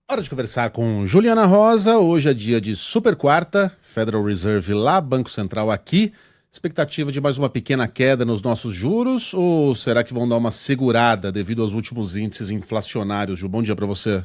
Hora de conversar com Juliana Rosa. Hoje é dia de super quarta, Federal Reserve lá, Banco Central aqui. Expectativa de mais uma pequena queda nos nossos juros ou será que vão dar uma segurada devido aos últimos índices inflacionários? Ju, bom dia para você.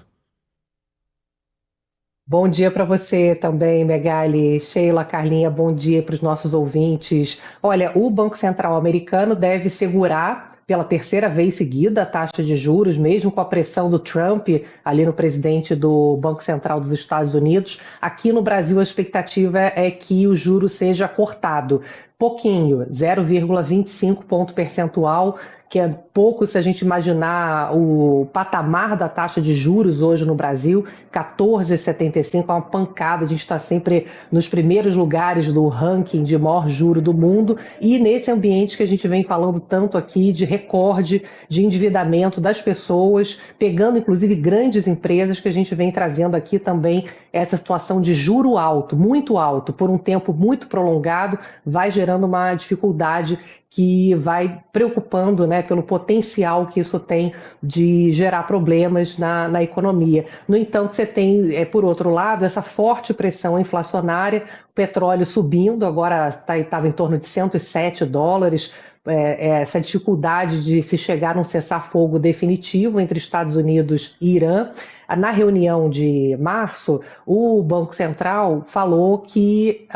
Bom dia para você também, Megali, Sheila, Carlinha, bom dia para os nossos ouvintes. Olha, o Banco Central americano deve segurar pela terceira vez seguida a taxa de juros, mesmo com a pressão do Trump, ali no presidente do Banco Central dos Estados Unidos. Aqui no Brasil, a expectativa é que o juro seja cortado. Pouquinho, 0,25 ponto percentual, que é pouco se a gente imaginar o patamar da taxa de juros hoje no Brasil, 14,75, é uma pancada, a gente está sempre nos primeiros lugares do ranking de maior juro do mundo, e nesse ambiente que a gente vem falando tanto aqui de recorde de endividamento das pessoas, pegando inclusive grandes empresas, que a gente vem trazendo aqui também essa situação de juro alto, por um tempo muito prolongado, vai gerando uma dificuldade que vai preocupando, né, pelo potencial que isso tem de gerar problemas na economia. No entanto, você tem, por outro lado, essa forte pressão inflacionária, o petróleo subindo, agora estava em torno de US$ 107, essa dificuldade de se chegar a um cessar-fogo definitivo entre Estados Unidos e Irã. Na reunião de março, o Banco Central falou que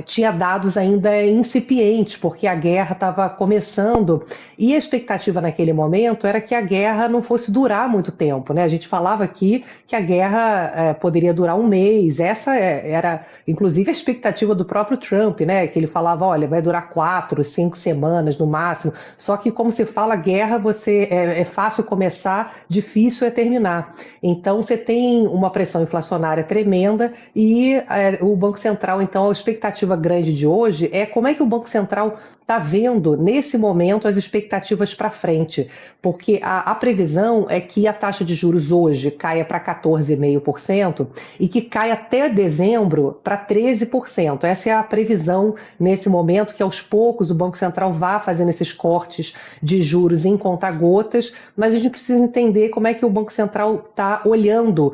tinha dados ainda incipientes, porque a guerra estava começando, e a expectativa naquele momento era que a guerra não fosse durar muito tempo, né? A gente falava aqui que a guerra poderia durar um mês, essa era inclusive a expectativa do próprio Trump, né? Que ele falava, olha, vai durar 4, 5 semanas no máximo, só que como se fala guerra, é fácil começar, difícil é terminar. Então, você tem uma pressão inflacionária tremenda e o Banco Central, então, a expectativa grande de hoje é como é que o Banco Central está vendo, nesse momento, as expectativas para frente, porque a previsão é que a taxa de juros hoje caia para 14,5% e que caia até dezembro para 13%. Essa é a previsão nesse momento, que aos poucos o Banco Central vá fazendo esses cortes de juros em conta-gotas, mas a gente precisa entender como é que o Banco Central está olhando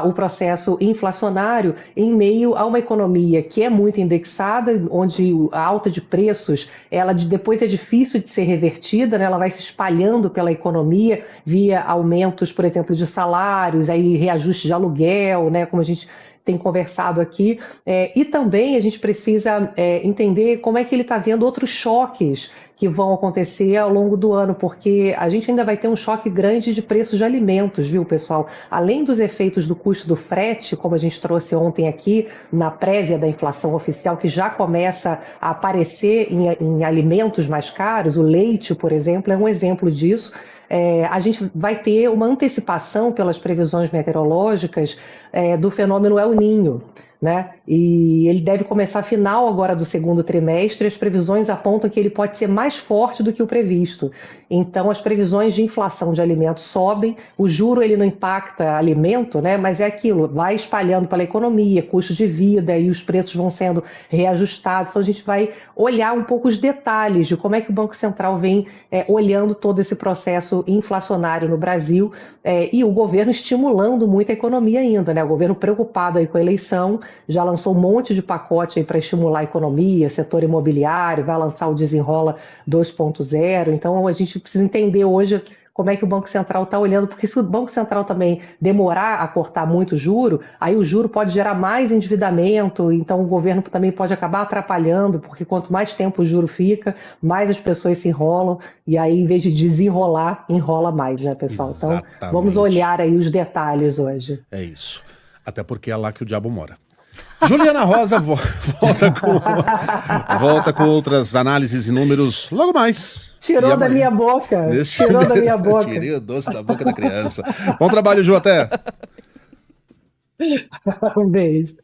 o processo inflacionário em meio a uma economia que é muito indexada, onde a alta de preços depois é difícil de ser revertida, né? Ela vai se espalhando pela economia via aumentos, por exemplo, de salários, aí reajuste de aluguel, né? Como a gente tem conversado aqui, e também a gente precisa entender como é que ele está vendo outros choques que vão acontecer ao longo do ano, porque a gente ainda vai ter um choque grande de preços de alimentos, viu, pessoal? Além dos efeitos do custo do frete, como a gente trouxe ontem aqui, na prévia da inflação oficial, que já começa a aparecer em alimentos mais caros, o leite, por exemplo, é um exemplo disso. A gente vai ter uma antecipação pelas previsões meteorológicas do fenômeno El Niño, né? E ele deve começar final agora do segundo trimestre. As previsões apontam que ele pode ser mais forte do que o previsto. Então, as previsões de inflação de alimentos sobem, o juro ele não impacta alimento, né? Mas é aquilo, vai espalhando pela economia, custo de vida e os preços vão sendo reajustados. Então, a gente vai olhar um pouco os detalhes de como é que o Banco Central vem olhando todo esse processo inflacionário no Brasil, e o governo estimulando muito a economia ainda, né? O governo preocupado aí com a eleição, já lançou um monte de pacote para estimular a economia, setor imobiliário, vai lançar o Desenrola 2.0. Então, a gente precisa entender hoje como é que o Banco Central está olhando, porque se o Banco Central também demorar a cortar muito o juro, aí o juro pode gerar mais endividamento, então o governo também pode acabar atrapalhando, porque quanto mais tempo o juro fica, mais as pessoas se enrolam, e aí em vez de desenrolar, enrola mais, né, pessoal? Então, vamos Exatamente. olhar aí os detalhes hoje. É isso. Até porque é lá que o diabo mora. Juliana Rosa volta volta com outras análises e números logo mais. E Tirou da amanhã. minha boca, Neste... tirou da minha boca. Tirei o doce da boca da criança. Bom trabalho, Ju, até. Um beijo.